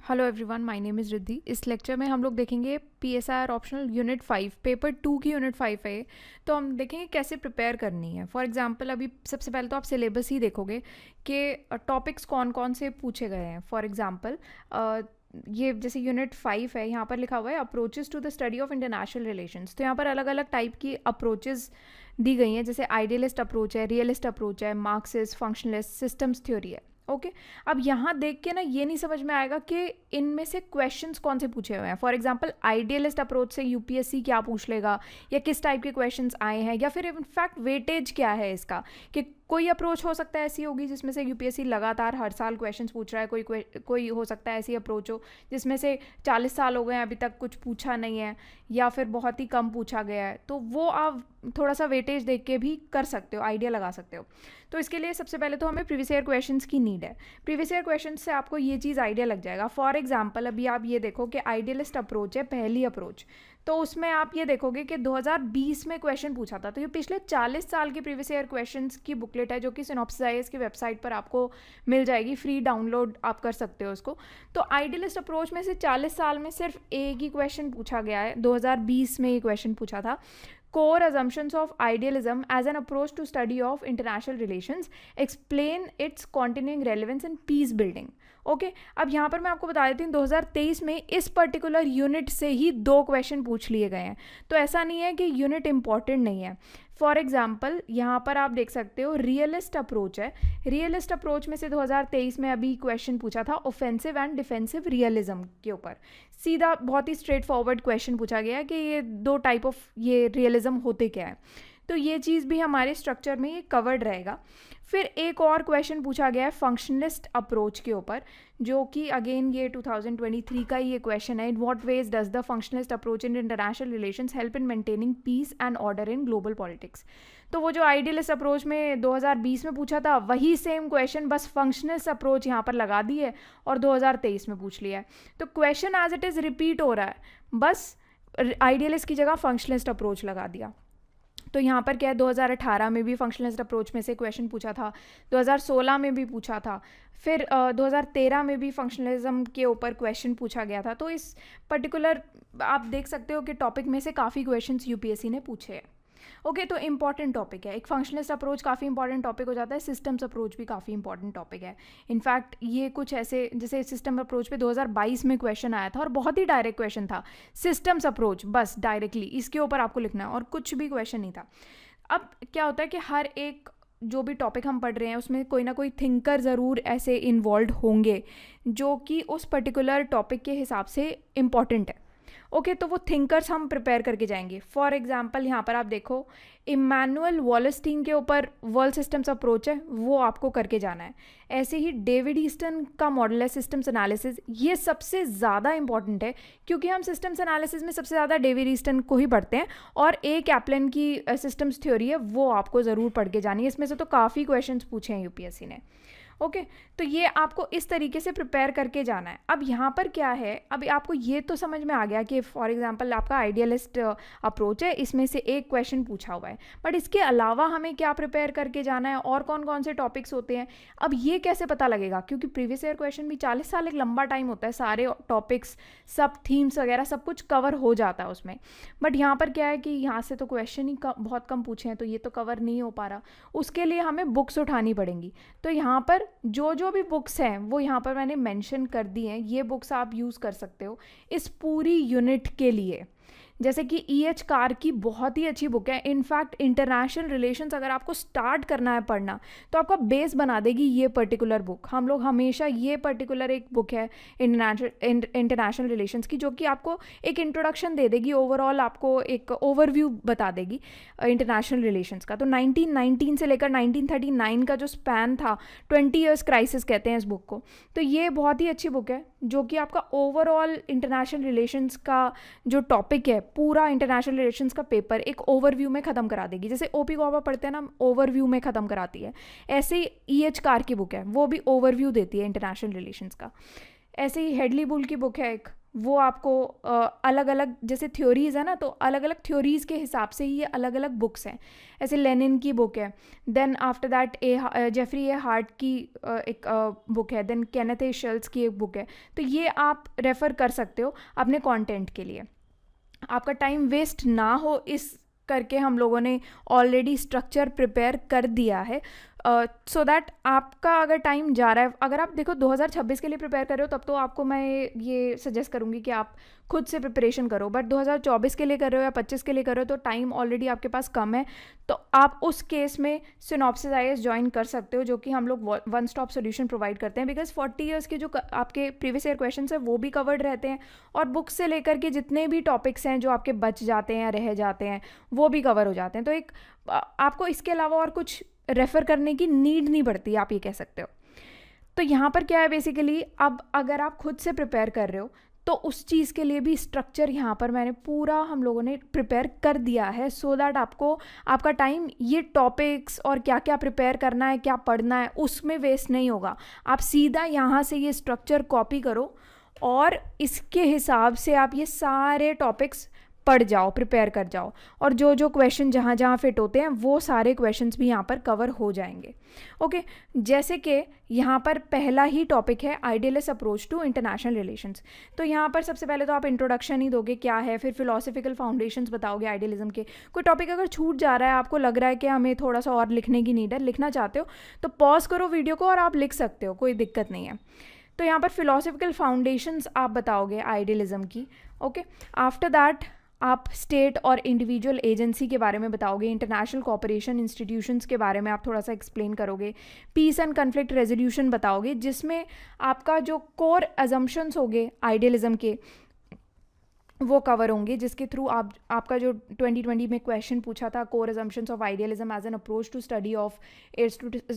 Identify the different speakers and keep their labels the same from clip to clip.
Speaker 1: Hello everyone, my name is Riddhi. इस lecture में हम लोग देखेंगे पीएसआईआर ऑप्शनल यूनिट 5 पेपर 2 की यूनिट 5 है। तो हम देखेंगे कैसे प्रिपेयर करनी है। फॉर एग्जांपल अभी सबसे पहले तो आप सिलेबस ही देखोगे कि टॉपिक्स कौन कौन से पूछे गए हैं। फॉर एग्जांपल ये जैसे यूनिट 5 है, यहाँ पर लिखा हुआ है approaches to the study of international relations. तो यहाँ पर अलग अलग टाइप की अप्रोचेस दी गई हैं, जैसे आइडियलिस्ट अप्रोच है, रियलिस्ट अप्रोच है, मार्क्सिस्ट, फंक्शनलिस्ट, सिस्टम्स थ्योरी है। ओके अब यहाँ देख के ना ये नहीं समझ में आएगा कि इनमें से क्वेश्चंस कौन से पूछे हुए हैं। फॉर एग्जांपल आइडियलिस्ट अप्रोच से यूपीएससी क्या पूछ लेगा, या किस टाइप के क्वेश्चंस आए हैं, या फिर इनफैक्ट वेटेज क्या है इसका, कि कोई अप्रोच हो सकता है ऐसी होगी जिसमें से यूपीएससी लगातार हर साल क्वेश्चंस पूछ रहा है, कोई हो सकता है ऐसी अप्रोच हो जिसमें से 40 साल हो गए हैं अभी तक कुछ पूछा नहीं है, या फिर बहुत ही कम पूछा गया है। तो वो आप थोड़ा सा वेटेज देख के भी कर सकते हो, आइडिया लगा सकते हो। तो इसके लिए सबसे पहले तो हमें प्रीवियस ईयर क्वेश्चंस की नीड है। प्रीवियस ईयर क्वेश्चंस से आपको ये चीज़ आइडिया लग जाएगा। फॉर एग्जांपल अभी आप ये देखो कि आइडियलिस्ट अप्रोच है पहली अप्रोच, तो उसमें आप ये देखोगे कि 2020 में क्वेश्चन पूछा था। तो ये पिछले 40 साल के प्रीवियस ईयर क्वेश्चंस की बुकलेट है, जो कि सिनॉप्सिस आईएएस की वेबसाइट पर आपको मिल जाएगी, फ्री डाउनलोड आप कर सकते हो उसको। तो आइडियलिस्ट अप्रोच में से 40 साल में सिर्फ एक ही क्वेश्चन पूछा गया है, 2020 में ये क्वेश्चन पूछा था। Core assumptions of idealism as an approach to study of international relations, explain its continuing relevance in peace building. Okay अब यहाँ पर मैं आपको बता देती हूँ 2023 में इस पर्टिकुलर यूनिट से ही 2 क्वेश्चन पूछ लिए गए हैं। तो ऐसा नहीं है कि यूनिट इंपॉर्टेंट नहीं है। फॉर एग्जाम्पल यहाँ पर आप देख सकते हो रियलिस्ट अप्रोच है। रियलिस्ट अप्रोच में से 2023 में अभी क्वेश्चन पूछा था ऑफेंसिव एंड डिफेंसिव रियलिज्म के ऊपर। सीधा बहुत ही स्ट्रेट फॉरवर्ड क्वेश्चन पूछा गया है कि ये 2 टाइप ऑफ ये रियलिज्म होते क्या है। तो ये चीज़ भी हमारे स्ट्रक्चर में ये कवर्ड रहेगा। फिर एक और क्वेश्चन पूछा गया है फंक्शनलिस्ट अप्रोच के ऊपर, जो कि अगेन ये 2023 का ही ये क्वेश्चन है। In what ways does the functionalist approach in international relations help in maintaining peace and order in global politics. तो वो जो आइडियलिस्ट अप्रोच में 2020 में पूछा था वही सेम क्वेश्चन, बस फंक्शनलिस्ट अप्रोच यहाँ पर लगा दी है और 2023 में पूछ लिया है। तो question as it is repeat हो रहा है, बस आइडियलिस्ट की जगह फंक्शनलिस्ट अप्रोच लगा दिया। तो यहाँ पर क्या है, 2018 में भी फंक्शनलिस्ट अप्रोच में से क्वेश्चन पूछा था, 2016 में भी पूछा था, फिर 2013 में भी फंक्शनलिज्म के ऊपर क्वेश्चन पूछा गया था। तो इस पर्टिकुलर आप देख सकते हो कि टॉपिक में से काफ़ी क्वेश्चंस यूपीएससी ने पूछे हैं। ओके तो इंपॉर्टेंट टॉपिक है। एक फंक्शनलिस्ट अप्रोच काफ़ी इंपॉर्टेंट टॉपिक हो जाता है, सिस्टम्स अप्रोच भी काफ़ी इंपॉर्टेंट टॉपिक है। इनफैक्ट ये कुछ ऐसे, जैसे सिस्टम अप्रोच पे 2022 में क्वेश्चन आया था और बहुत ही डायरेक्ट क्वेश्चन था, सिस्टम्स अप्रोच, बस डायरेक्टली इसके ऊपर आपको लिखना है और कुछ भी क्वेश्चन नहीं था। अब क्या होता है कि हर एक जो भी टॉपिक हम पढ़ रहे हैं उसमें कोई ना कोई थिंकर ज़रूर ऐसे इन्वॉल्व होंगे जो कि उस पर्टिकुलर टॉपिक के हिसाब से इम्पॉर्टेंट है। ओके तो वो थिंकर्स हम प्रिपेयर करके जाएंगे। फॉर एग्जांपल यहाँ पर आप देखो इमैनुअल वॉलस्टीन के ऊपर वर्ल्ड सिस्टम्स अप्रोच है, वो आपको करके जाना है। ऐसे ही डेविड ईस्टन का मॉडल है सिस्टम्स एनालिसिस, ये सबसे ज़्यादा इंपॉर्टेंट है क्योंकि हम सिस्टम्स एनालिसिस में सबसे ज़्यादा डेविड ईस्टन को ही पढ़ते हैं। और ए कैप्लन की सिस्टम्स थ्योरी है, वो आपको ज़रूर पढ़ के जानी है। इसमें से तो काफ़ी क्वेश्चन पूछे हैं यूपीएससी ने। ओके तो ये आपको इस तरीके से प्रिपेयर करके जाना है। अब यहाँ पर क्या है, अभी आपको ये तो समझ में आ गया कि फॉर एग्जांपल आपका आइडियलिस्ट अप्रोच है, इसमें से एक क्वेश्चन पूछा हुआ है, बट इसके अलावा हमें क्या प्रिपेयर करके जाना है और कौन कौन से टॉपिक्स होते हैं। अब ये कैसे पता लगेगा, क्योंकि प्रीवियस ईयर क्वेश्चन भी 40 साल एक लंबा टाइम होता है, सारे टॉपिक्स सब थीम्स वगैरह सब कुछ कवर हो जाता है उसमें। बट यहाँ पर क्या है कि यहाँ से तो क्वेश्चन ही बहुत कम पूछे हैं, तो ये तो कवर नहीं हो पा रहा। उसके लिए हमें बुक्स उठानी पड़ेंगी। तो यहाँ पर जो भी बुक्स हैं वो यहाँ पर मैंने मेंशन कर दी हैं, ये बुक्स आप यूज़ कर सकते हो इस पूरी यूनिट के लिए। जैसे कि E.H. कार की बहुत ही अच्छी बुक है। इनफैक्ट इंटरनेशनल रिलेशंस अगर आपको स्टार्ट करना है पढ़ना तो आपका बेस बना देगी ये पर्टिकुलर बुक। हम लोग हमेशा ये पर्टिकुलर एक बुक है इंटरनेशनल रिलेशंस की, जो कि आपको एक इंट्रोडक्शन दे देगी, ओवरऑल आपको एक ओवरव्यू बता देगी इंटरनेशनल रिलेशंस का। तो 1919 से लेकर 1939 का जो स्पैन था, 20 ईयर्स क्राइसिस कहते हैं इस बुक को। तो ये बहुत ही अच्छी बुक है जो कि आपका ओवरऑल इंटरनेशनल रिलेशंस का जो टॉपिक है, पूरा इंटरनेशनल रिलेशंस का पेपर एक ओवरव्यू में ख़त्म करा देगी। जैसे ओपी गौबा पढ़ते हैं ना, ओवरव्यू में ख़त्म कराती है, ऐसे ही E.H. कार की बुक है, वो भी ओवरव्यू देती है इंटरनेशनल रिलेशंस का। ऐसे ही हेडली बुल की बुक है एक, वो आपको अलग अलग जैसे थ्योरीज है ना, तो अलग अलग थ्योरीज के हिसाब से ही ये अलग अलग बुक्स हैं। ऐसे लेनिन की बुक है, then after that Jeffrey A Hart की एक बुक है, देन केनेथ ए शेल्स की एक बुक है। तो ये आप रेफ़र कर सकते हो अपने कंटेंट के लिए। आपका टाइम वेस्ट ना हो इस करके हम लोगों ने ऑलरेडी स्ट्रक्चर प्रिपेयर कर दिया है, सो दैट आपका अगर टाइम जा रहा है, अगर आप देखो 2026 के लिए प्रिपेयर कर रहे हो तब तो आपको मैं ये सजेस्ट करूँगी कि आप खुद से प्रिपरेशन करो, बट 2024 के लिए कर रहे हो या 25 के लिए कर रहे हो तो टाइम ऑलरेडी आपके पास कम है, तो आप उस केस में सिनॉप्सिस IAS ज्वाइन कर सकते हो, जो कि हम लोग वन स्टॉप सोल्यूशन प्रोवाइड करते हैं। बिकॉज 40 ईयर्स के जो आपके प्रीवियस ईयर क्वेश्चन है वो भी कवर्ड रहते हैं, और बुक से लेकर के जितने भी टॉपिक्स हैं जो आपके बच जाते हैं या रह जाते हैं वो भी कवर हो जाते हैं। तो एक आपको इसके अलावा और कुछ रेफ़र करने की नीड नहीं पड़ती, आप ये कह सकते हो। तो यहाँ पर क्या है बेसिकली, अब अगर आप खुद से प्रिपेयर कर रहे हो तो उस चीज़ के लिए भी स्ट्रक्चर यहाँ पर मैंने पूरा हम लोगों ने प्रिपेयर कर दिया है, सो दैट आपको आपका टाइम ये टॉपिक्स और क्या क्या प्रिपेयर करना है, क्या पढ़ना है, उसमें वेस्ट नहीं होगा। आप सीधा यहाँ से ये स्ट्रक्चर कॉपी करो और इसके हिसाब से आप ये सारे टॉपिक्स पढ़ जाओ, प्रिपेयर कर जाओ, और जो जो क्वेश्चन जहाँ जहाँ फिट होते हैं वो सारे क्वेश्चंस भी यहाँ पर कवर हो जाएंगे। ओके, जैसे कि यहाँ पर पहला ही टॉपिक है idealist approach to international relations. तो यहाँ पर सबसे पहले तो आप इंट्रोडक्शन ही दोगे क्या है, फिर फिलोसफिकल फाउंडेशंस बताओगे आइडियलिज्म के। कोई टॉपिक अगर छूट जा रहा है, आपको लग रहा है कि हमें थोड़ा सा और लिखने की नीड है, लिखना चाहते हो तो पॉज करो वीडियो को और आप लिख सकते हो, कोई दिक्कत नहीं है। तो यहाँ पर फिलोसफिकल फाउंडेशंस आप बताओगे आइडियलिज्म की। ओके, आफ्टर दैट आप स्टेट और इंडिविजुअल एजेंसी के बारे में बताओगे, इंटरनेशनल कोऑपरेशन इंस्टीट्यूशंस के बारे में आप थोड़ा सा एक्सप्लेन करोगे, पीस एंड कन्फ्लिक्ट रेजोल्यूशन बताओगे, जिसमें आपका जो कोर अजम्पशंस होंगे आइडियलिज्म के वो कवर होंगे, जिसके थ्रू आपका जो 2020 में क्वेश्चन पूछा था, core assumptions of idealism as an approach to study of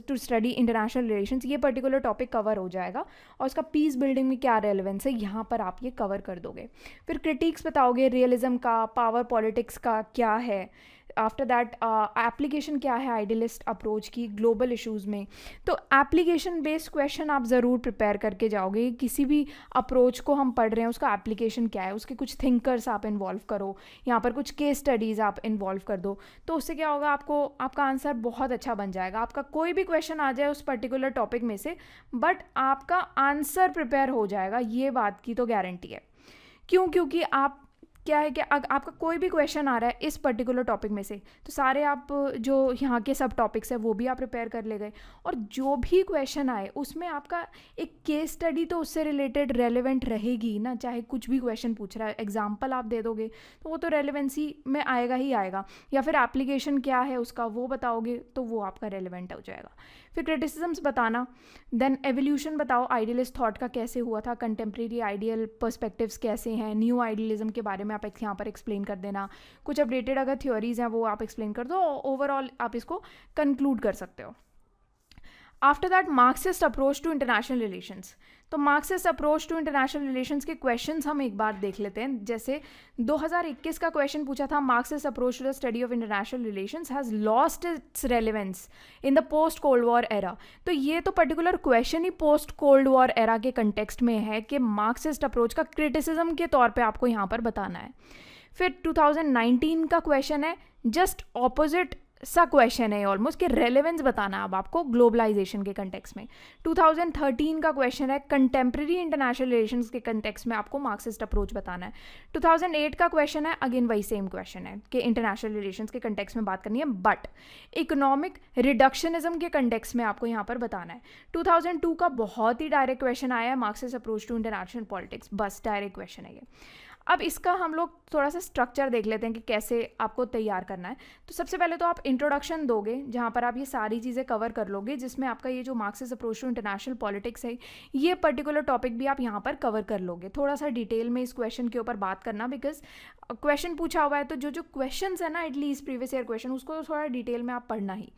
Speaker 1: to study international relations, ये पर्टिकुलर टॉपिक कवर हो जाएगा। और उसका पीस बिल्डिंग में क्या रेलेवेंस है यहाँ पर आप ये कवर कर दोगे। फिर क्रिटिक्स बताओगे रियलिज्म का, पावर पॉलिटिक्स का क्या है, आफ्टर दैट एप्लीकेशन क्या है आइडियलिस्ट अप्रोच की ग्लोबल इश्यूज़ में। तो एप्लीकेशन बेस्ड क्वेश्चन आप ज़रूर प्रिपेयर करके जाओगे। किसी भी अप्रोच को हम पढ़ रहे हैं उसका एप्लीकेशन क्या है, उसके कुछ थिंकर्स आप इन्वॉल्व करो, यहाँ पर कुछ केस स्टडीज़ आप इन्वॉल्व कर दो, तो उससे क्या होगा, आपको आपका आंसर बहुत अच्छा बन जाएगा। आपका कोई भी क्वेश्चन आ जाए उस पर्टिकुलर टॉपिक में से, बट आपका आंसर प्रिपेयर हो जाएगा, ये बात की तो गारंटी है। क्यों? क्योंकि आप क्या है कि आपका कोई भी क्वेश्चन आ रहा है इस पर्टिकुलर टॉपिक में से, तो सारे आप जो यहाँ के सब टॉपिक्स है वो भी आप प्रिपेयर कर ले गए, और जो भी क्वेश्चन आए उसमें आपका एक केस स्टडी तो उससे रिलेटेड रेलेवेंट रहेगी ना, चाहे कुछ भी क्वेश्चन पूछ रहा है, एग्जाम्पल आप दे दोगे तो वो तो रेलेवेंसी में आएगा ही आएगा, या फिर एप्लीकेशन क्या है उसका वो बताओगे तो वो आपका रेलेवेंट हो जाएगा। फिर क्रिटिसिजम्स बताना, देन एवोल्यूशन बताओ आइडियलिस्ट थॉट का कैसे हुआ था, कंटेम्प्रेरी आइडियल पर्सपेक्टिव्स कैसे हैं, न्यू आइडियलिज्म के बारे में आप यहाँ पर एक्सप्लेन कर देना, कुछ अपडेटेड अगर थ्योरीज हैं वो आप एक्सप्लेन कर दो, ओवरऑल आप इसको कंक्लूड कर सकते हो। After that Marxist approach to international relations. तो Marxist approach to international relations के क्वेश्चंस हम एक बार देख लेते हैं। जैसे 2021 का क्वेश्चन पूछा था, Marxist approach to the study of international relations has lost its relevance in the post cold war era. तो ये तो पर्टिकुलर क्वेश्चन ही पोस्ट कोल्ड वॉर एरा के कंटेक्स्ट में है कि मार्क्सिस्ट अप्रोच का क्रिटिसिज्म के तौर पे आपको यहाँ पर बताना है। फिर 2019 का क्वेश्चन है, जस्ट ऑपोजिट सा क्वेश्चन है ऑलमोस्ट, कि रेलेवेंस बताना है अब आपको ग्लोबलाइजेशन के कंटेक्स्ट में। 2013 का क्वेश्चन है, कंटेम्प्रेरी इंटरनेशनल रिलेशंस के कंटेक्स्ट में आपको मार्क्सिस्ट अप्रोच बताना है। 2008 का क्वेश्चन है, अगेन वही सेम क्वेश्चन है कि इंटरनेशनल रिलेशंस के कंटेक्स्ट में बात करनी है, बट इकोनॉमिक रिडक्शनिज्म के कंटेक्स्ट में आपको यहाँ पर बताना है। 2002 का बहुत ही डायरेक्ट क्वेश्चन आया है, Marxist approach to international politics, बस डायरेक्ट क्वेश्चन है ये। अब इसका हम लोग थोड़ा सा स्ट्रक्चर देख लेते हैं कि कैसे आपको तैयार करना है। तो सबसे पहले तो आप इंट्रोडक्शन दोगे, जहाँ पर आप ये सारी चीज़ें कवर कर लोगे, जिसमें आपका ये जो Marxist approach to international politics है, ये पर्टिकुलर टॉपिक भी आप यहाँ पर कवर कर लोगे। थोड़ा सा डिटेल में इस क्वेश्चन के ऊपर बात करना, बिकॉज क्वेश्चन पूछा हुआ है, तो जो क्वेश्चन है ना, एटलीस्ट प्रीवियस ईयर क्वेश्चन, उसको थोड़ा डिटेल में आप पढ़ना ही।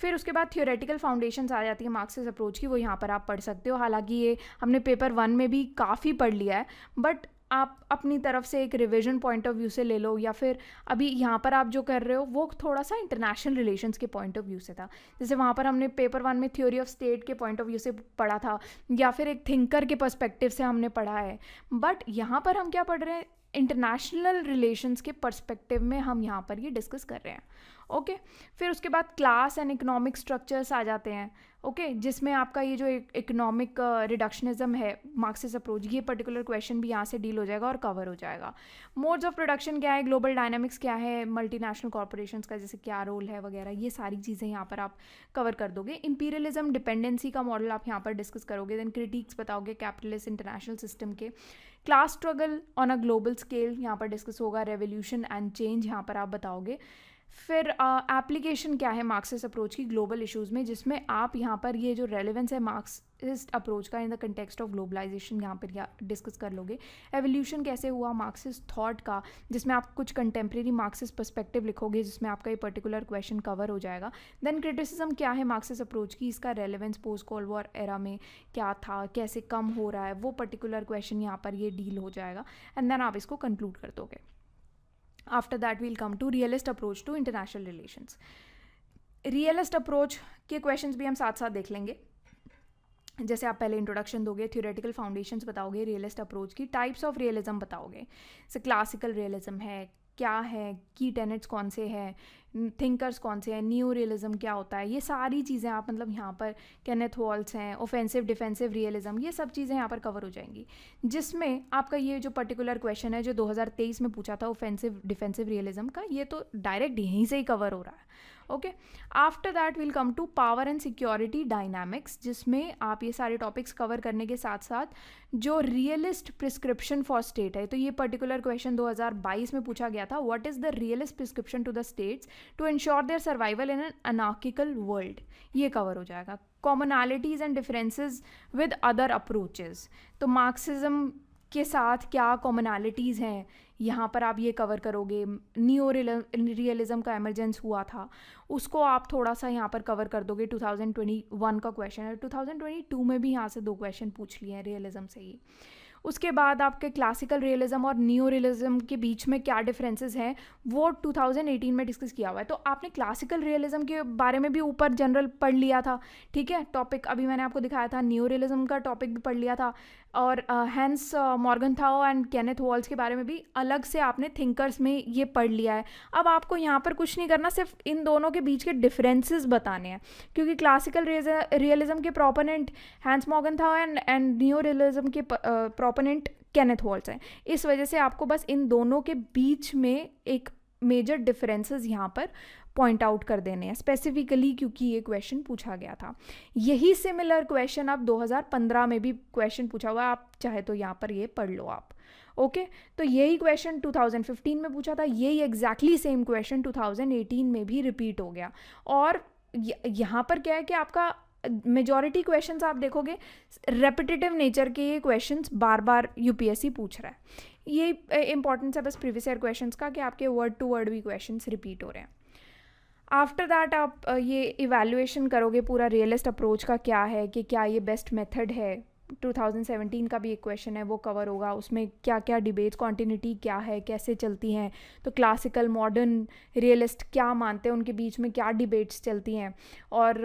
Speaker 1: फिर उसके बाद थियोरेटिकल फाउंडेशंस आ जाती है मार्क्सिस्ट अप्रोच की, वो यहाँ पर आप पढ़ सकते हो। हालांकि ये हमने पेपर 1 में भी काफ़ी पढ़ लिया है, बट आप अपनी तरफ से एक रिवीजन पॉइंट ऑफ व्यू से ले लो, या फिर अभी यहाँ पर आप जो कर रहे हो वो थोड़ा सा इंटरनेशनल रिलेशंस के पॉइंट ऑफ व्यू से था। जैसे वहाँ पर हमने पेपर 1 में थ्योरी ऑफ स्टेट के पॉइंट ऑफ व्यू से पढ़ा था, या फिर एक थिंकर के पर्सपेक्टिव से हमने पढ़ा है। बट यहाँ पर हम क्या पढ़ रहे हैं, इंटरनेशनल रिलेशंस के पर्सपेक्टिव में हम यहाँ पर ये डिस्कस कर रहे हैं। ओके, फिर उसके बाद क्लास एंड इकोनॉमिक स्ट्रक्चर्स आ जाते हैं। ओके, जिसमें आपका ये जो इकोनॉमिक रिडक्शनिज्म है, मार्क्सिस्ट अप्रोच, ये पर्टिकुलर क्वेश्चन भी यहाँ से डील हो जाएगा और कवर हो जाएगा। मोड्स ऑफ प्रोडक्शन क्या है, ग्लोबल डायनामिक्स क्या है, मल्टीनेशनल कॉर्पोरेशंस का जैसे क्या रोल है वगैरह, ये सारी चीज़ें यहाँ पर आप कवर कर दोगे। इंपीरियलिज्म डिपेंडेंसी का मॉडल आप यहाँ पर डिस्कस करोगे। देन क्रिटिक्स बताओगे कैपिटलिस्ट इंटरनेशनल सिस्टम के। Class struggle on a global scale यहाँ पर डिस्कस होगा। रेवोल्यूशन एंड चेंज यहाँ पर आप बताओगे। फिर एप्लीकेशन क्या है मार्क्सिस्ट अप्रोच की ग्लोबल इश्यूज़ में, जिसमें आप यहाँ पर ये जो रेलेवेंस है मार्क्सिस्ट अप्रोच का in the context of globalisation यहाँ पर डिस्कस कर लोगे। एवोल्यूशन कैसे हुआ मार्क्सिस्ट थॉट का, जिसमें आप कुछ कंटेम्प्रेरी मार्क्सिस्ट पर्सपेक्टिव लिखोगे, जिसमें आपका ये पर्टिकुलर क्वेश्चन कवर हो जाएगा। देन क्रिटिसिज्म क्या है मार्क्सिस्ट अप्रोच की, इसका relevance post cold war era में क्या था, कैसे कम हो रहा है, वो पर्टिकुलर क्वेश्चन यहाँ पर ये डील हो जाएगा। एंड देन आप इसको कंक्लूड कर दोगे। After that we'll come to realist approach to international relations. Realist approach के क्वेश्चंस भी हम साथ साथ देख लेंगे। जैसे आप पहले इंट्रोडक्शन दोगे, थ्योरेटिकल फाउंडेशंस बताओगे, रियलिस्ट अप्रोच की टाइप्स ऑफ रियलिज्म बताओगे। जैसे क्लासिकल रियलिज्म है, क्या है, की टेनेट्स कौन से हैं, थिंकर्स कौन से हैं, न्यू रियलिज्म क्या होता है, ये सारी चीज़ें आप मतलब यहाँ पर केनेथ वॉल्स हैं, ऑफेंसिव डिफेंसिव रियलिज्म, ये सब चीज़ें यहाँ पर कवर हो जाएंगी। जिसमें आपका ये जो पर्टिकुलर क्वेश्चन है जो 2023 में पूछा था ऑफेंसिव डिफेंसिव रियलिज्म का, ये तो डायरेक्ट यहीं से ही कवर हो रहा है। Okay, after that will come to power and security dynamics, जिसमें आप ये सारे टॉपिक्स कवर करने के साथ साथ जो रियलिस्ट प्रिस्क्रिप्शन फॉर स्टेट है, तो ये पर्टिकुलर क्वेश्चन 2022 में पूछा गया था, what is the realist prescription to the states to ensure their survival in an anarchical world, ये कवर हो जाएगा। Commonalities and differences with other approaches, तो मार्क्सिज्म के साथ क्या कॉमनैलिटीज़ हैं, यहाँ पर आप ये कवर करोगे। न्यू रियलिज्म का एमरजेंस हुआ था, उसको आप थोड़ा सा यहाँ पर कवर कर दोगे। 2021 का क्वेश्चन है, 2022 में भी यहाँ से 2 क्वेश्चन पूछ लिए हैं रियलिज्म से ही। उसके बाद आपके क्लासिकल रियलिज्म और न्यू रियलिज्म के बीच में क्या डिफरेंसेस हैं, वो 2018 में डिस्कस किया हुआ है। तो आपने क्लासिकल रियलिज्म के बारे में भी ऊपर जनरल पढ़ लिया था, ठीक है, टॉपिक अभी मैंने आपको दिखाया था। न्यू रियलिज्म का टॉपिक भी पढ़ लिया था, और hence Morgenthau and Kenneth walls के बारे में भी अलग से आपने थिंकर्स में ये पढ़ लिया है। अब आपको यहाँ पर कुछ नहीं करना, सिर्फ इन दोनों के बीच के डिफरेंसेस बताने हैं, क्योंकि क्लासिकल रियलिज्म के proponent Hans Morgenthau and new realism के प्रोपोनेंट केनेथ वॉल्स हैं। इस वजह से आपको बस इन दोनों के बीच में एक मेजर डिफरेंसेस यहाँ पर पॉइंट आउट कर देने हैं स्पेसिफिकली, क्योंकि ये क्वेश्चन पूछा गया था। यही सिमिलर क्वेश्चन अब 2015 में भी क्वेश्चन पूछा हुआ है, आप चाहे तो यहाँ पर ये पढ़ लो आप। ओके, तो यही क्वेश्चन 2015 में पूछा था, यही एग्जैक्टली सेम क्वेश्चन 2018 में भी रिपीट हो गया। और यहाँ पर क्या है कि आपका मेजॉरिटी क्वेश्चंस आप देखोगे रेपिटेटिव नेचर के ये क्वेश्चंस बार बार यूपीएससी पूछ रहा है। ये इंपॉर्टेंस है बस प्रीवियस ईयर क्वेश्चंस का, कि आपके वर्ड टू वर्ड भी क्वेश्चंस रिपीट हो रहे हैं। आफ्टर दैट आप ये इवैल्यूएशन करोगे पूरा रियलिस्ट अप्रोच का क्या है, कि क्या ये बेस्ट मेथड है। 2017 का भी एक क्वेश्चन है, वो कवर होगा। उसमें क्या क्या डिबेट्स, कॉन्टिन्यूटी क्या है, कैसे चलती हैं, तो क्लासिकल मॉडर्न रियलिस्ट क्या मानते हैं, उनके बीच में क्या डिबेट्स चलती हैं, और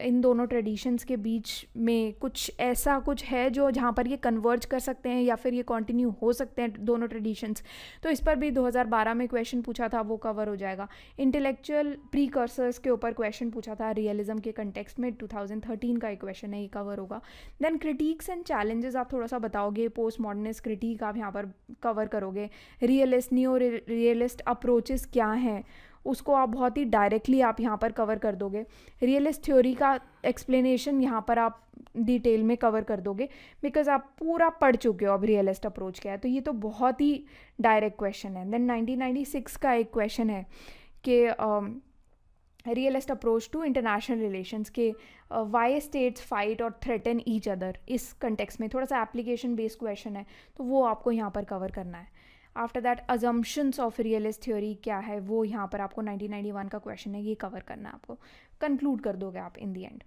Speaker 1: इन दोनों ट्रेडिशंस के बीच में कुछ ऐसा कुछ है जो जहाँ पर ये कन्वर्ज कर सकते हैं या फिर ये कंटिन्यू हो सकते हैं दोनों ट्रेडिशंस, तो इस पर भी 2012 में क्वेश्चन पूछा था, वो कवर हो जाएगा। इंटेलेक्चुअल प्रीकर्सर्स के ऊपर क्वेश्चन पूछा था रियलिज्म के कंटेक्स्ट में, 2013 का एक क्वेश्चन है, ये कवर होगा। देन क्रिटिक्स एंड चैलेंजेस आप थोड़ा सा बताओगे, पोस्ट मॉडर्निस्ट क्रिटिक आप यहाँ पर कवर करोगे। रियलिस्ट न्यू रियलिस्ट अप्रोचेस क्या हैं, उसको आप बहुत ही डायरेक्टली आप यहाँ पर कवर कर दोगे। रियलिस्ट थ्योरी का एक्सप्लेनेशन यहाँ पर आप डिटेल में कवर कर दोगे, बिकॉज आप पूरा पढ़ चुके हो अब रियलिस्ट अप्रोच क्या है, तो ये तो बहुत ही डायरेक्ट क्वेश्चन है। देन 1996 का एक क्वेश्चन है कि realist approach to international relations के वाई स्टेट्स फाइट और थ्रेटन ईच अदर, इस कंटेक्स्ट में थोड़ा सा एप्लीकेशन बेस्ड क्वेश्चन है, तो वो आपको यहाँ पर कवर करना है। After that assumptions of realist theory क्या है, वो यहाँ पर आपको 1991 का क्वेश्चन है, ये कवर करना है आपको, कंक्लूड कर दोगे आप इन दी एंड।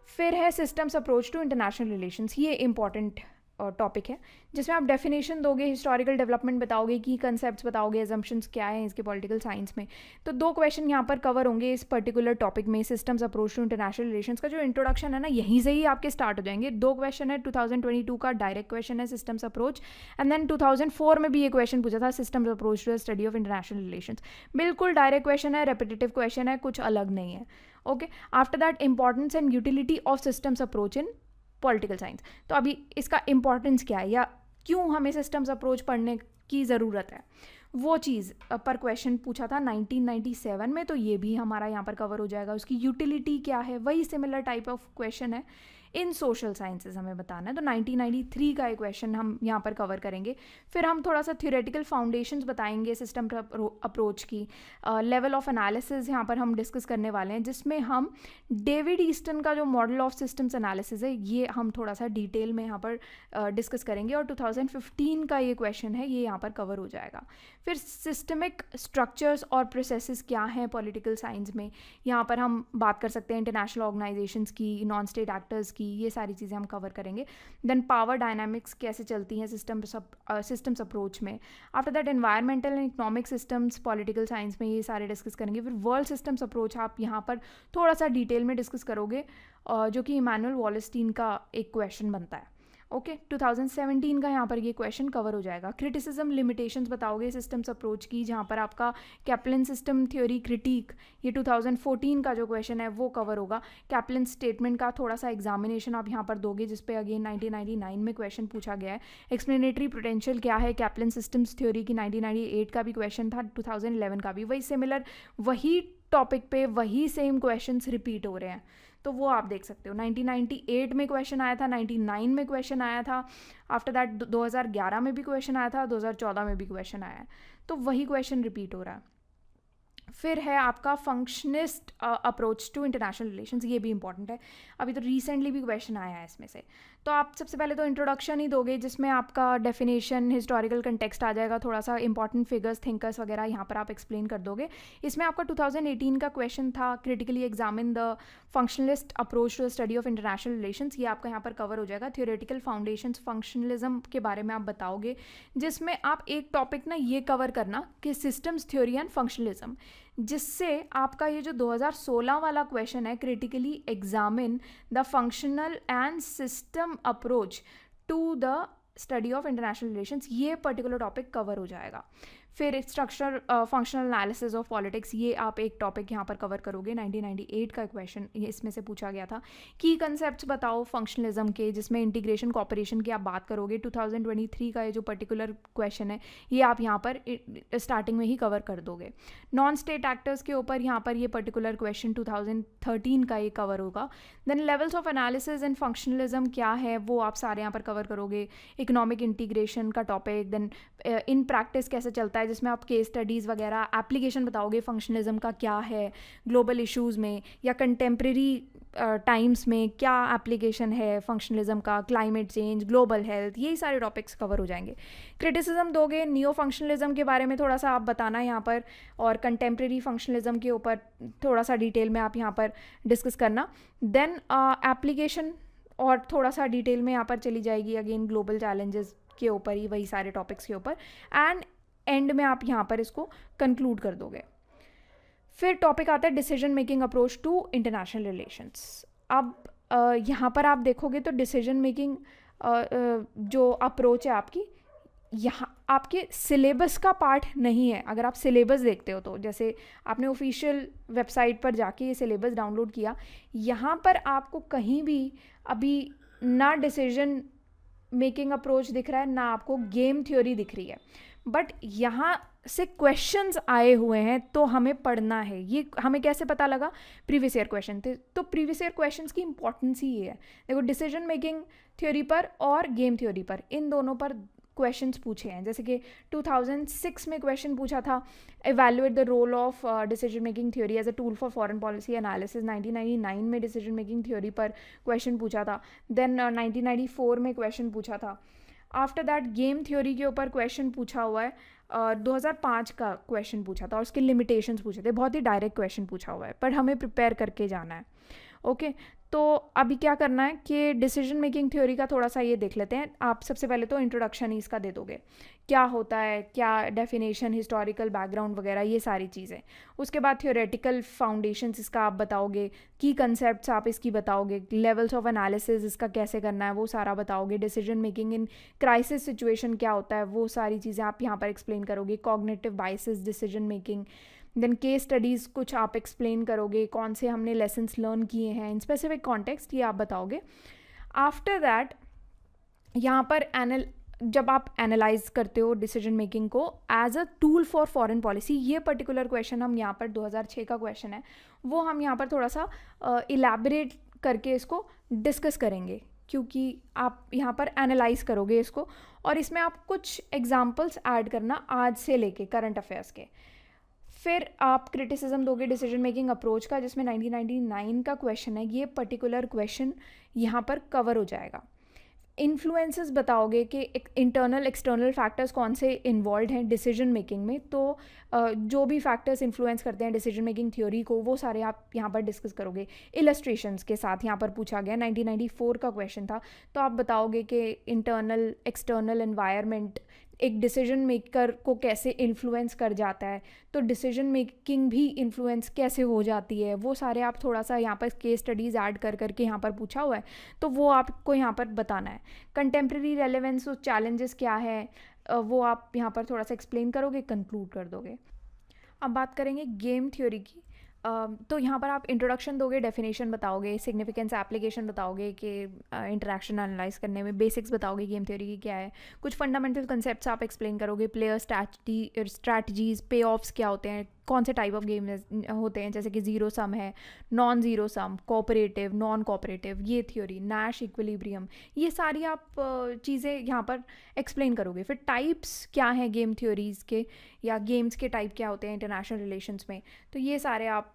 Speaker 1: फिर है systems approach to international relations, ये इंपॉर्टेंट टॉपिक है जिसमें आप डेफिनेशन दोगे, हिस्टोरिकल डेवलपमेंट बताओगे, की कंसेप्ट्स बताओगे, एजम्पशंस क्या है इसके पॉलिटिकल साइंस में। तो 2 क्वेश्चन यहाँ पर कवर होंगे इस पर्टिकुलर टॉपिक में, systems approach to international relations का जो इंट्रोडक्शन है ना, यहीं से ही आपके स्टार्ट हो जाएंगे। 2 क्वेश्चन है 2022 का, डायरेक्ट क्वेश्चन है सिस्टम्स अप्रोच, एंड देन 2004 में भी ये क्वेश्चन पूछा था, systems approach to study of international relations. बिल्कुल डायरेक्ट क्वेश्चन है, रेपिटेटिव क्वेश्चन है, कुछ अलग नहीं है। Okay, after that importance and utility of systems approach in political science. तो अभी इसका इंपॉर्टेंस क्या है या क्यों हमें सिस्टम्स अप्रोच पढ़ने की ज़रूरत है, वो चीज़ पर क्वेश्चन पूछा था 1997 में, तो ये भी हमारा यहाँ पर कवर हो जाएगा। उसकी यूटिलिटी क्या है, वही सिमिलर टाइप ऑफ क्वेश्चन है इन सोशल साइंसेज हमें बताना है। तो 1993 का एक क्वेश्चन हम यहाँ पर कवर करेंगे। फिर हम थोड़ा सा थ्योरेटिकल फाउंडेशंस बताएंगे सिस्टम अप्रोच की, लेवल ऑफ एनालिसिस यहाँ पर हम डिस्कस करने वाले हैं, जिसमें हम डेविड ईस्टन का जो मॉडल ऑफ सिस्टम्स एनालिसिस है ये हम थोड़ा सा डिटेल में यहाँ पर डिस्कस करेंगे। और 2015 का ये क्वेश्चन है, ये यहाँ पर कवर हो जाएगा। फिर सिस्टमिक स्ट्रक्चर्स और प्रोसेसेस क्या हैं पॉलिटिकल साइंस में, यहाँ पर हम बात कर सकते हैं इंटरनेशनल ऑर्गेनाइजेशंस की, नॉन स्टेट एक्टर्स की, ये सारी चीज़ें हम कवर करेंगे। देन पावर डायनामिक्स कैसे चलती हैं सिस्टम्स अप्रोच में। After that environmental and economic systems political science में, ये सारे डिस्कस करेंगे। फिर वर्ल्ड सिस्टम्स अप्रोच आप यहाँ पर थोड़ा सा डिटेल में डिस्कस करोगे, जो कि इमैनुअल वॉलेस्टीन का एक क्वेश्चन बनता है। ओके, 2017 का यहाँ पर ये क्वेश्चन कवर हो जाएगा। क्रिटिसिज्म लिमिटेशंस बताओगे सिस्टम्स अप्रोच की, जहाँ पर आपका कैप्लन सिस्टम थ्योरी क्रिटिक, ये 2014 का जो क्वेश्चन है वो कवर होगा। कैप्लन स्टेटमेंट का थोड़ा सा एग्जामिनेशन आप यहाँ पर दोगे, जिस पे अगेन 1999 में क्वेश्चन पूछा गया है। एक्सप्लेनेटरी पोटेंशियल क्या है कैप्लन सिस्टम्स थ्योरी की, 1998 का भी क्वेश्चन था, 2011 का भी वही सिमिलर, वही टॉपिक पे वही सेम क्वेश्चंस रिपीट हो रहे हैं, तो वो आप देख सकते हो। 1998 में क्वेश्चन आया था, 99 में क्वेश्चन आया था, आफ्टर दैट 2011 में भी क्वेश्चन आया था, 2014 में भी क्वेश्चन आया है, तो वही क्वेश्चन रिपीट हो रहा है। फिर है आपका फंक्शनिस्ट अप्रोच टू इंटरनेशनल रिलेशंस, ये भी इंपॉर्टेंट है, अभी तो रिसेंटली भी क्वेश्चन आया है इसमें से। तो आप सबसे पहले तो इंट्रोडक्शन ही दोगे, जिसमें आपका डेफिनेशन, हिस्टोरिकल कंटेक्स्ट आ जाएगा, थोड़ा सा इंपॉर्टेंट फिगर्स, थिंकर्स वगैरह यहाँ पर आप एक्सप्लेन कर दोगे। इसमें आपका 2018 का क्वेश्चन था, critically examine the functionalist approach to study of international relations, ये आपका यहाँ पर कवर हो जाएगा। थ्योरेटिकल फाउंडेशंस फंक्शनलिज्म के बारे में आप बताओगे, जिसमें आप एक टॉपिक ना ये कवर करना कि सिस्टम्स थ्योरी एंड फंक्शनलिज्म, जिससे आपका ये जो 2016 वाला क्वेश्चन है, critically examine the functional and system approach to the study of international relations, ये पर्टिकुलर टॉपिक कवर हो जाएगा। फिर structure functional analysis of politics, ये आप एक टॉपिक यहाँ पर कवर करोगे। 1998 का क्वेश्चन इसमें से पूछा गया था। की कंसेप्ट्स बताओ फंक्शनलिज्म के, जिसमें इंटीग्रेशन कॉपरेशन की आप बात करोगे। 2023 का ये जो पर्टिकुलर क्वेश्चन है ये आप यहाँ पर स्टार्टिंग में ही कवर कर दोगे। नॉन स्टेट एक्टर्स के ऊपर यहाँ पर ये पर्टिकुलर क्वेश्चन 2013 का ये कवर होगा। Then levels of analysis and functionalism क्या है वो आप सारे यहाँ पर कवर करोगे। इकोनॉमिक इंटीग्रेशन का टॉपिक, देन इन प्रैक्टिस कैसे चलता है, जिसमें आप केस स्टडीज़ वगैरह, एप्लीकेशन बताओगे फंक्शनलिज्म का क्या है ग्लोबल इश्यूज़ में या कंटेम्प्रेरी टाइम्स में क्या एप्लीकेशन है फंक्शनलिज्म का, क्लाइमेट चेंज, ग्लोबल हेल्थ, यही सारे टॉपिक्स कवर हो जाएंगे। क्रिटिसिज्म दोगे, नियो फंक्शनलिज्म के बारे में थोड़ा सा आप बताना यहाँ पर, और कंटेम्प्रेरी फंक्शनलिज्म के ऊपर थोड़ा सा डिटेल में आप यहाँ पर डिस्कस करना। देन एप्लीकेशन और थोड़ा सा डिटेल में यहाँ पर चली जाएगी अगेन ग्लोबल चैलेंजेस के ऊपर ही, वही सारे टॉपिक्स के ऊपर, एंड एंड में आप यहाँ पर इसको कंक्लूड कर दोगे। फिर टॉपिक आता है decision making approach to international relations. अब यहाँ पर आप देखोगे तो डिसीजन मेकिंग जो अप्रोच है आपकी, यहाँ आपके सिलेबस का पार्ट नहीं है। अगर आप सिलेबस देखते हो तो, जैसे आपने ऑफिशियल वेबसाइट पर जाके ये सिलेबस डाउनलोड किया, यहाँ पर आपको कहीं भी अभी ना डिसीजन मेकिंग अप्रोच दिख रहा है, ना आपको गेम थ्योरी दिख रही है, बट यहाँ से क्वेश्चंस आए हुए हैं तो हमें पढ़ना है। ये हमें कैसे पता लगा, प्रीवियस ईयर क्वेश्चन थे, तो प्रीवियस ईयर क्वेश्चंस की इंपॉर्टेंस ही ये है। देखो डिसीजन मेकिंग थ्योरी पर और गेम थ्योरी पर, इन दोनों पर क्वेश्चंस पूछे हैं। जैसे कि 2006 में क्वेश्चन पूछा था, evaluate the role of decision making theory as a tool for foreign policy analysis. 1999 में डिसीजन मेकिंग थ्योरी पर क्वेश्चन पूछा था। देन 1994 में क्वेश्चन पूछा था। आफ्टर दैट गेम थ्योरी के ऊपर क्वेश्चन पूछा हुआ है, 2005 का क्वेश्चन पूछा था और उसके लिमिटेशंस पूछे थे। बहुत ही डायरेक्ट क्वेश्चन पूछा हुआ है, पर हमें प्रिपेयर करके जाना है। ओके, तो अभी क्या करना है कि डिसीजन मेकिंग थ्योरी का थोड़ा सा ये देख लेते हैं। आप सबसे पहले तो इंट्रोडक्शन ही इसका दे दोगे, क्या होता है, क्या डेफिनेशन, हिस्टोरिकल बैकग्राउंड वगैरह, ये सारी चीज़ें। उसके बाद थ्योरेटिकल फाउंडेशंस इसका आप बताओगे, की कंसेप्ट्स आप इसकी बताओगे, लेवल्स ऑफ एनालिसिस इसका कैसे करना है वो सारा बताओगे, decision making in crisis situation क्या होता है वो सारी चीज़ें आप यहाँ पर एक्सप्लेन करोगे, cognitive biases, decision making, then case studies कुछ आप एक्सप्लेन करोगे, कौन से हमने लेसन्स लर्न किए हैं इन स्पेसिफिक कॉन्टेक्स्ट, ये आप बताओगे। आफ्टर दैट यहाँ पर जब आप एनालाइज करते हो डिसीजन मेकिंग को as a tool for foreign policy, ये पर्टिकुलर क्वेश्चन हम यहाँ पर 2006 का क्वेश्चन है, वो हम यहाँ पर थोड़ा सा इलेबरेट करके इसको डिस्कस करेंगे, क्योंकि आप यहाँ पर एनालाइज करोगे इसको और इसमें आप कुछ एग्जाम्पल्स ऐड करना आज से लेके करंट अफेयर्स के। फिर आप क्रिटिसिज्म दोगे डिसीजन मेकिंग अप्रोच का, जिसमें 1999 का क्वेश्चन है, ये पर्टिकुलर क्वेश्चन यहाँ पर कवर हो जाएगा। इन्फ्लुएंसेस बताओगे कि इंटरनल एक्सटर्नल फैक्टर्स कौन से इन्वॉल्व हैं डिसीजन मेकिंग में, तो जो भी फैक्टर्स इन्फ्लुएंस करते हैं डिसीजन मेकिंग थ्योरी को वो सारे आप यहाँ पर डिस्कस करोगे इलस्ट्रेशंस के साथ। यहाँ पर पूछा गया 1994 का क्वेश्चन था, तो आप बताओगे कि इंटरनल एक्सटर्नल एनवायरनमेंट एक डिसीजन मेकर को कैसे इन्फ्लुएंस कर जाता है, तो डिसीजन मेकिंग भी इन्फ्लुएंस कैसे हो जाती है, वो सारे आप थोड़ा सा यहाँ पर केस स्टडीज़ ऐड कर करके यहाँ पर पूछा हुआ है, तो वो आपको यहाँ पर बताना है। कंटेम्प्रेरी रेलेवेंस और चैलेंजेस क्या है वो आप यहाँ पर थोड़ा सा एक्सप्लेन करोगे, कंक्लूड कर दोगे। अब बात करेंगे गेम थ्योरी की। तो यहाँ पर आप इंट्रोडक्शन दोगे, डेफिनेशन बताओगे, सिग्निफिकेंस एप्लीकेशन बताओगे कि इंटरेक्शन एनालाइज करने में बेसिक्स बताओगे गेम थ्योरी की क्या है, कुछ फंडामेंटल कंसेप्ट्स आप एक्सप्लेन करोगे, प्लेयर स्ट्रैटेजीज, पे ऑफ्स क्या होते हैं, कौन से टाइप ऑफ गेम होते हैं, जैसे कि ज़ीरो सम है, नॉन ज़ीरो सम, कोऑपरेटिव, नॉन कोऑपरेटिव, ये थ्योरी, नैश इक्विलिब्रियम, ये सारी आप चीज़ें यहाँ पर एक्सप्लेन करोगे। फिर टाइप्स क्या हैं गेम थ्योरीज़ के, या गेम्स के टाइप क्या होते हैं इंटरनेशनल रिलेशंस में, तो ये सारे आप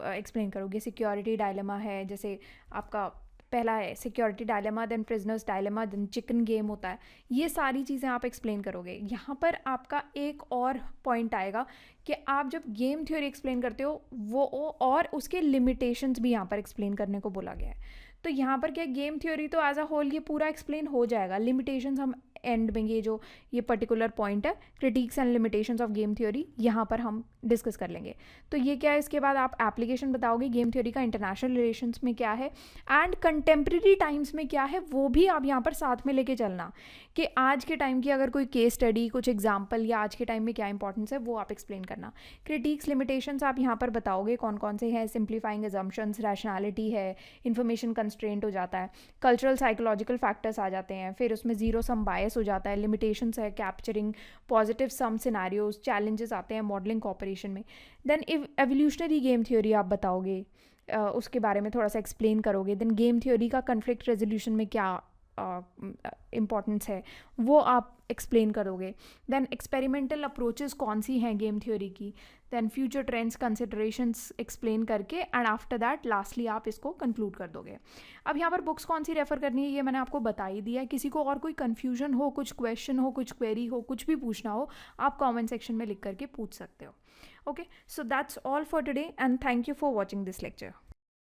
Speaker 1: एक्सप्लेन करोगे। सिक्योरिटी डायलेमा है, जैसे आपका पहला है security dilemma, then prisoner's dilemma, then chicken game होता है, ये सारी चीज़ें आप एक्सप्लेन करोगे। यहाँ पर आपका एक और पॉइंट आएगा कि आप जब गेम थ्योरी एक्सप्लेन करते हो वो और उसके लिमिटेशंस भी यहाँ पर एक्सप्लेन करने को बोला गया है। तो यहाँ पर क्या, गेम थ्योरी तो एज अ होल ये पूरा एक्सप्लेन हो जाएगा, लिमिटेशंस हम एंड में ये पर्टिकुलर पॉइंट है critics and limitations of game theory, यहाँ पर हम डिस्कस कर लेंगे। तो ये क्या है, इसके बाद आप एप्लीकेशन बताओगे गेम थ्योरी का इंटरनेशनल रिलेशंस में क्या है एंड कंटेम्प्रेरी टाइम्स में क्या है, वो भी आप यहाँ पर साथ में लेके चलना कि आज के टाइम की अगर कोई केस स्टडी, कुछ एग्जाम्पल या आज के टाइम में क्या इंपॉर्टेंस है वो आप एक्सप्लेन करना। क्रिटिक्स लिमिटेशंस आप यहाँ पर बताओगे कौन कौन से हैं, सिंप्लीफाइंग अजम्पशंस, रैशनैलिटी है, इन्फॉर्मेशन कंस्ट्रेंट हो जाता है, कल्चरल साइकोलॉजिकल फैक्टर्स आ जाते हैं, फिर उसमें ज़ीरो सम बायस हो जाता है, लिमिटेशंस है, कैप्चरिंग पॉजिटिव सम सिनेरियोज, चैलेंजेस आते हैं मॉडलिंग कॉपरेशन में। देन एवोल्यूशनरी गेम थ्योरी आप बताओगे, उसके बारे में थोड़ा सा एक्सप्लेन करोगे। देन गेम थ्योरी का कन्फ्लिक्ट रेजोल्यूशन में क्या इम्पॉर्टेंस है वो आप एक्सप्लेन करोगे। देन एक्सपेरिमेंटल अप्रोचेस कौन सी हैं गेम थ्योरी की, then future trends considerations explain करके एंड आफ्टर दैट लास्टली आप इसको कंक्लूड कर दोगे। अब यहाँ पर बुक्स कौन सी रेफ़र करनी है ये मैंने आपको बता ही दिया है। किसी को और कोई कन्फ्यूजन हो, कुछ क्वेश्चन हो, कुछ क्वेरी हो, कुछ भी पूछना हो, आप कॉमेंट सेक्शन में लिख करके पूछ सकते हो। Okay, so that's all for today and thank you for watching this lecture.